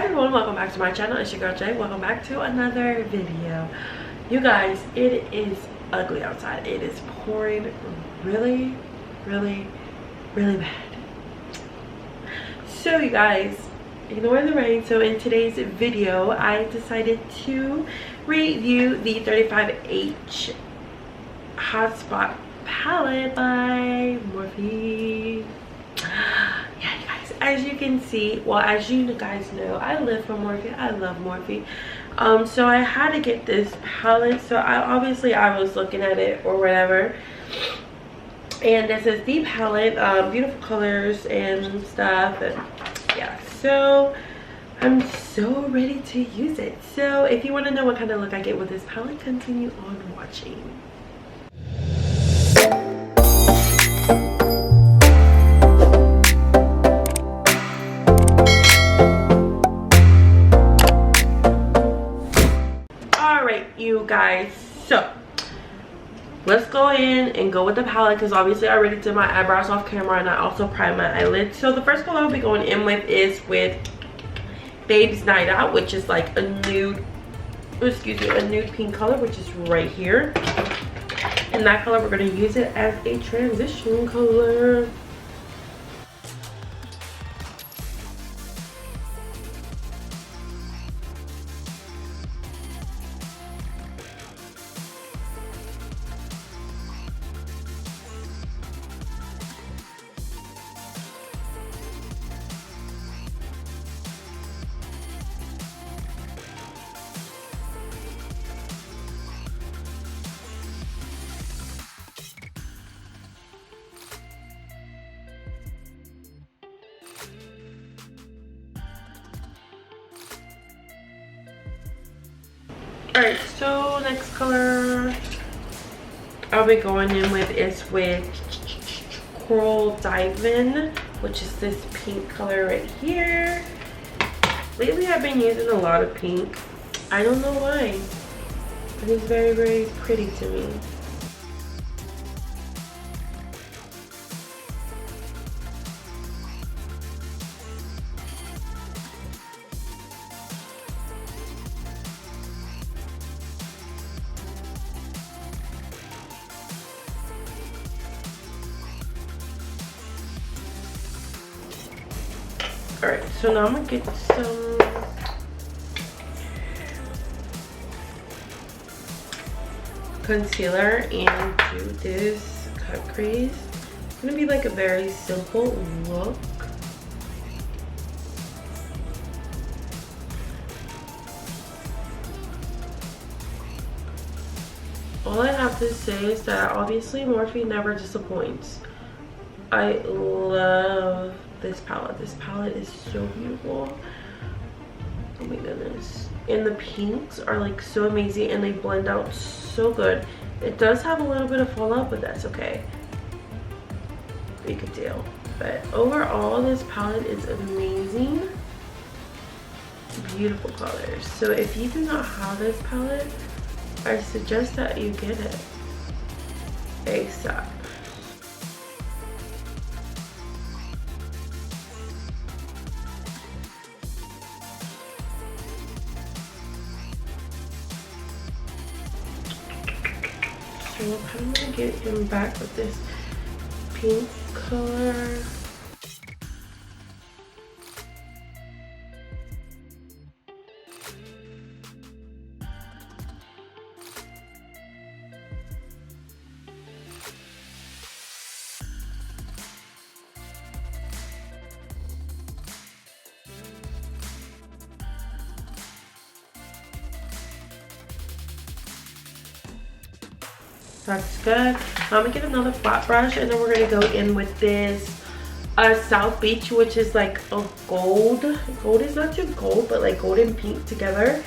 everyone, welcome back to my channel. It's your girl Jay. Welcome back to another video. You guys, it is ugly outside. It is pouring really bad. So you guys, ignore the rain. So in today's video, I decided to review the 35H Hotspot palette by Morphe. Yeah, you guys, as you can see, well, as you guys know, I live for Morphe. I love Morphe. So I had to get this palette. So I was looking at it or whatever, and this is the palette, beautiful colors and stuff, and yeah, so I'm so ready to use it. So if you want to know what kind of look I get with this palette, continue on watching. You guys, so let's go in and go with the palette, because obviously I already did my eyebrows off camera and I also primed my eyelids. So the first color I'll be going in with is with Babe's Night Out, which is like a nude, a nude pink color, which is right here. And that color, we're going to use it as a transition color. Alright, so next color I'll be going in with is with Coral Diamond, which is this pink color right here. Lately I've been using a lot of pink. I don't know why, but it's very pretty to me. Alright, so now I'm gonna get some concealer and do this cut crease. It's gonna be like a very simple look. All I have to say is that obviously Morphe never disappoints. I love this palette. This palette is so beautiful. Oh my goodness. And the pinks are like so amazing and they blend out so good. It does have a little bit of fallout, but that's okay. We could deal. But overall, this palette is amazing. Beautiful colors. So if you do not have this palette, I suggest that you get it ASAP. So I'm kind of gonna get him back with this pink color. That's good. I'm gonna get another flat brush and then we're gonna go in with this South Beach, which is like a gold is not too gold, but like gold and pink together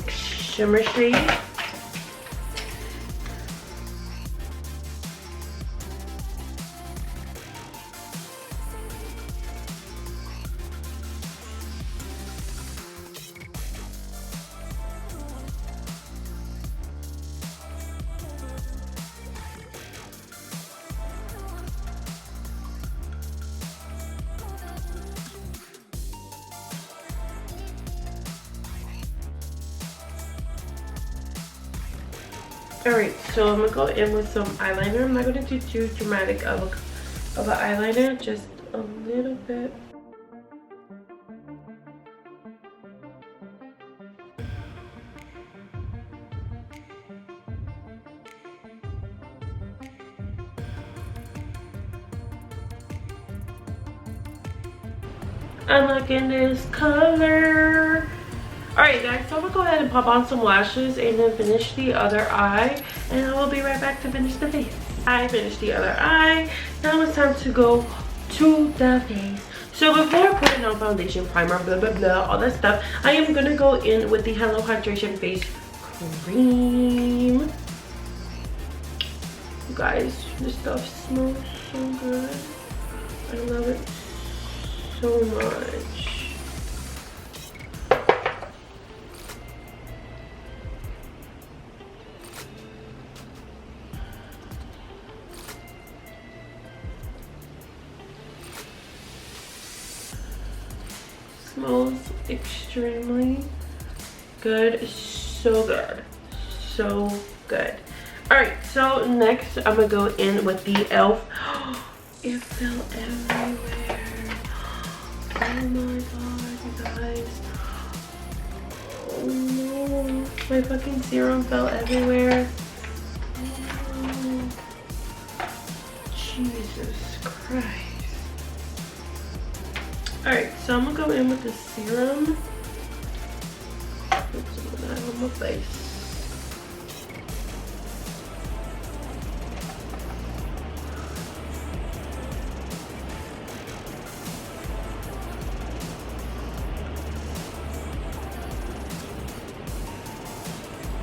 shimmer shade. Alright, so I'm gonna go in with some eyeliner. I'm not gonna do too dramatic of an eyeliner, just a little bit. I'm liking this color. Alright guys, so I'm gonna go ahead and pop on some lashes and then finish the other eye, and I will be right back to finish the face. I finished the other eye. Now it's time to go to the face. So before putting on foundation, primer, blah blah blah, all that stuff, I am gonna go in with the Hello Hydration Face Cream. You guys, this stuff smells so good. I love it so much. Smells extremely good, so good, so good. All right, so next I'm gonna go in with the e.l.f. It fell everywhere. Oh my god, you guys. Oh no, my fucking serum fell everywhere. Oh, Jesus Christ. Alright, so I'm gonna go in with the serum. Put some of that on my face.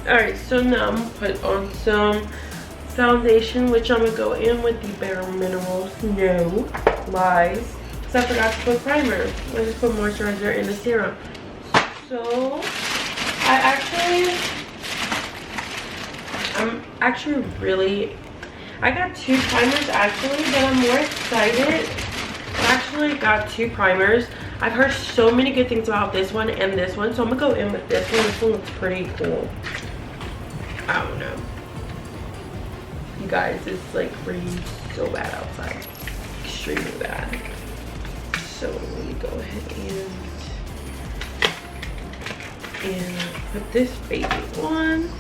Alright, so now I'm gonna put on some foundation, which I'm gonna go in with the bareminerials. No lies. So I forgot to put primer. I just put moisturizer in the serum. So I'm actually really, I got 2 primers actually, but I'm more excited. I actually got 2 primers. I've heard so many good things about this one and this one, so I'm gonna go in with this one. This one looks pretty cool. I don't know. You guys, it's like raining so bad outside. Extremely bad. So let me go ahead and put this baby on.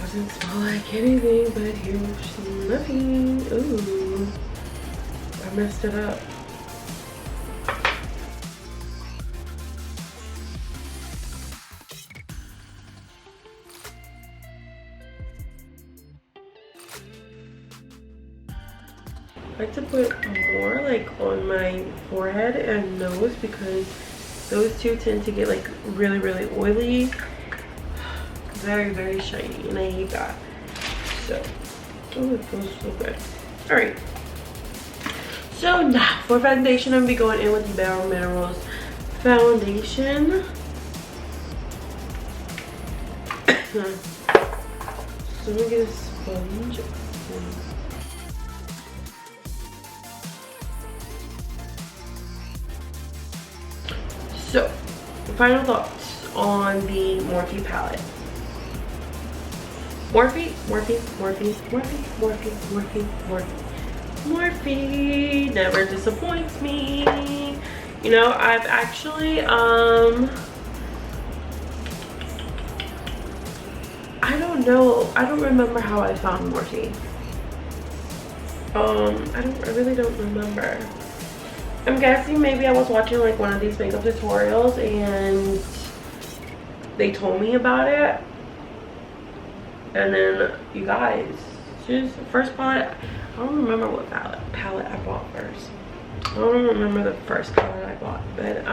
Doesn't smell like anything, but here's nothing. Ooh, I messed it up. I like to put more like on my forehead and nose because those two tend to get like really oily, very shiny, and I hate that. So, oh, it feels so good. All right, so now for foundation, I'm gonna be going in with the bareminerials foundation. So I'm gonna get a sponge. So, final thoughts on the Morphe palette. Morphe never disappoints me. You know, I've actually, I don't know, I don't remember how I found Morphe. I really don't remember. I'm guessing maybe I was watching like one of these makeup tutorials and they told me about it. And then you guys, just the first palette, I don't remember what palette I bought first. I don't remember the first palette I bought, but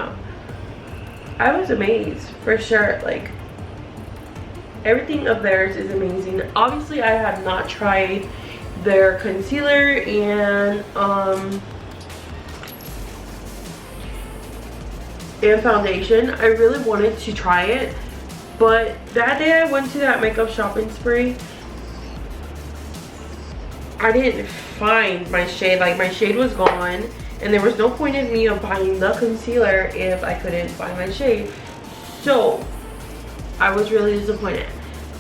I was amazed for sure. Like everything of theirs is amazing. Obviously I have not tried their concealer and foundation. I really wanted to try it, but that day I went to that makeup shopping spree, I didn't find my shade. Like my shade was gone, and there was no point in me of buying the concealer if I couldn't find my shade. So I was really disappointed.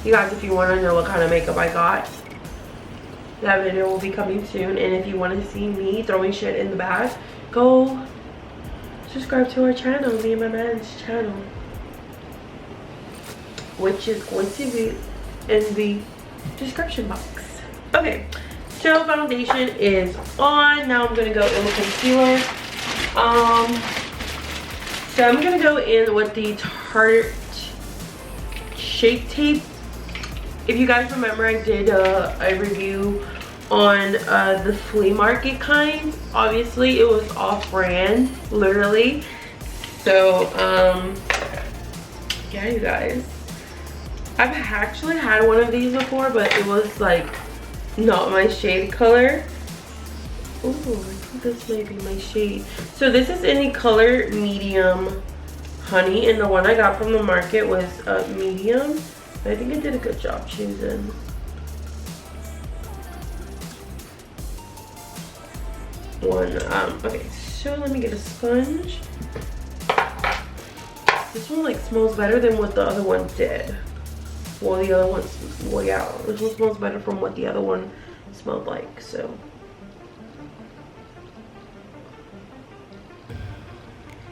You guys, if you want to know what kind of makeup I got, that video will be coming soon. And if you want to see me throwing shit in the bag, go subscribe to our channel, me and my man's channel, which is going to be in the description box. Okay, so foundation is on. Now I'm gonna go in with concealer. So I'm gonna go in with the Tarte Shape Tape. If you guys remember, I did a review on the flea market kind. Obviously, it was off-brand, literally. So, yeah, you guys. I've actually had one of these before, but it was like not my shade color. Ooh, I think this may be my shade. So this is in the color medium honey, and the one I got from the market was medium. I think I did a good job choosing. One. Okay, so let me get a sponge. This one like smells better than what the other one did. Well, the other one's, well, yeah, this one smells better from what the other one smelled like, so.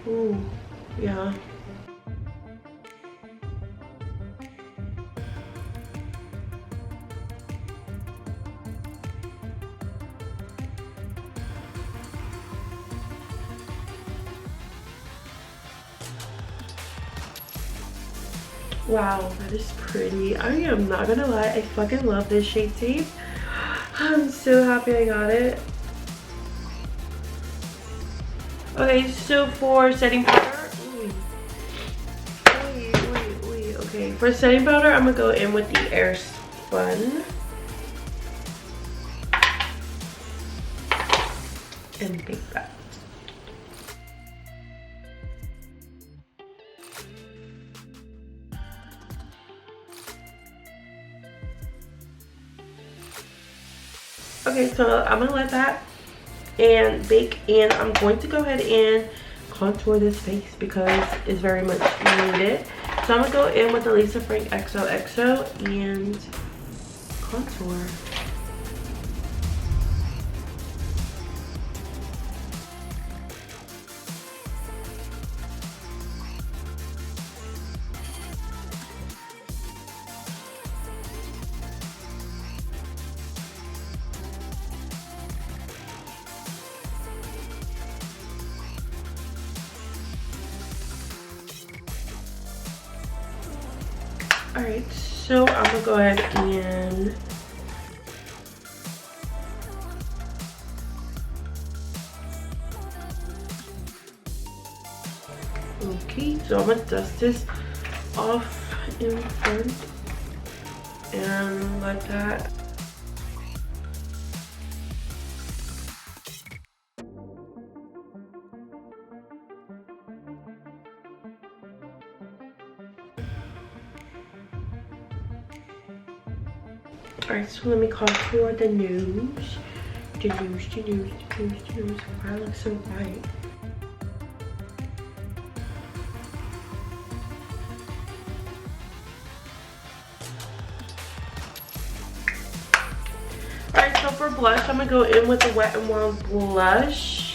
Ooh, yeah. Wow, that is pretty. I am not gonna lie, I fucking love this Shape Tape. I'm so happy I got it. Okay, so for setting powder, okay, for setting powder, I'm gonna go in with the Airspun and bake that. Okay, so I'm gonna let that and bake, and I'm going to go ahead and contour this face because it's very much needed. So I'm gonna go in with the Lisa Frank XOXO and contour. Alright, so I'm gonna go ahead and okay, so I'm gonna dust this off in front and like that. Alright, so let me contour the nose. The nose. Why I look so white? Alright, so for blush, I'm gonna go in with the Wet n Wild blush.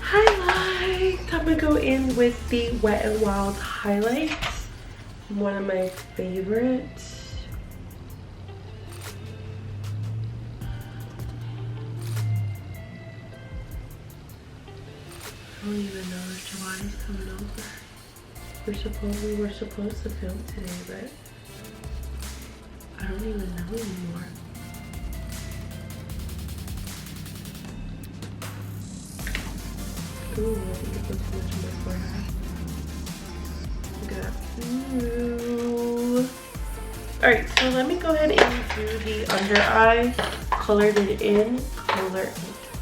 Highlight. I'm gonna go in with the Wet n Wild highlights. One of my favorites. I don't even know if Giovanni's coming over. We were supposed to film today, but I don't even know anymore. Ooh, I think it looks much more forehead. Look at that. Ooh. Alright, so let me go ahead and do the under eye. Color it in.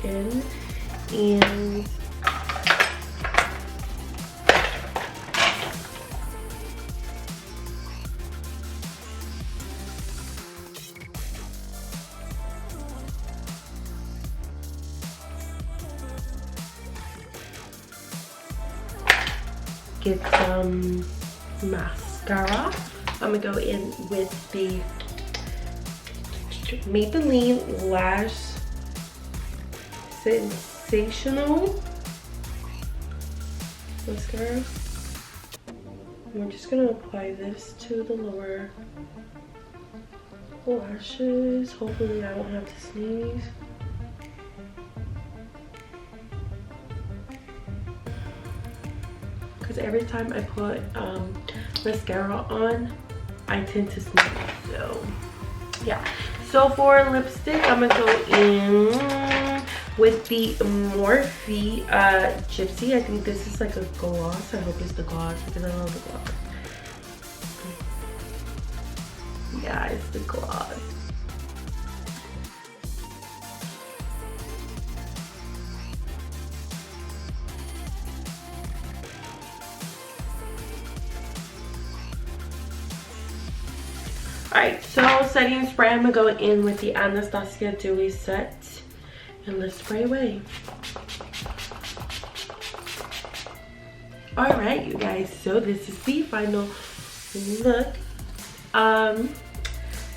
And get some mascara. I'm gonna go in with the Maybelline Lash Sensational mascara. We're just gonna apply this to the lower lashes. Hopefully I don't have to sneeze. Because every time I put mascara on, I tend to sneeze. So yeah. So for lipstick, I'm gonna go in with the Morphe Gypsy. I think this is like a gloss. I hope it's the gloss because I love the gloss. Yeah, it's the gloss. Alright, so setting spray, I'm gonna go in with the Anastasia Dewy Set. And let's spray away. Alright, you guys, so this is the final look.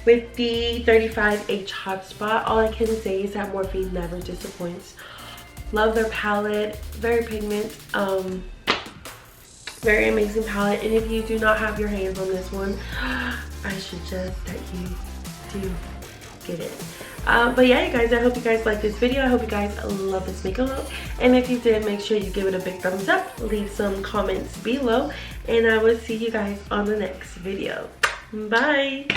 With the 35H Hotspot, all I can say is that Morphe never disappoints. Love their palette, very pigment, very amazing palette. And if you do not have your hands on this one, I suggest that you do get it. But yeah, you guys, I hope you guys like this video. I hope you guys love this makeup look. And if you did, make sure you give it a big thumbs up. Leave some comments below. And I will see you guys on the next video. Bye.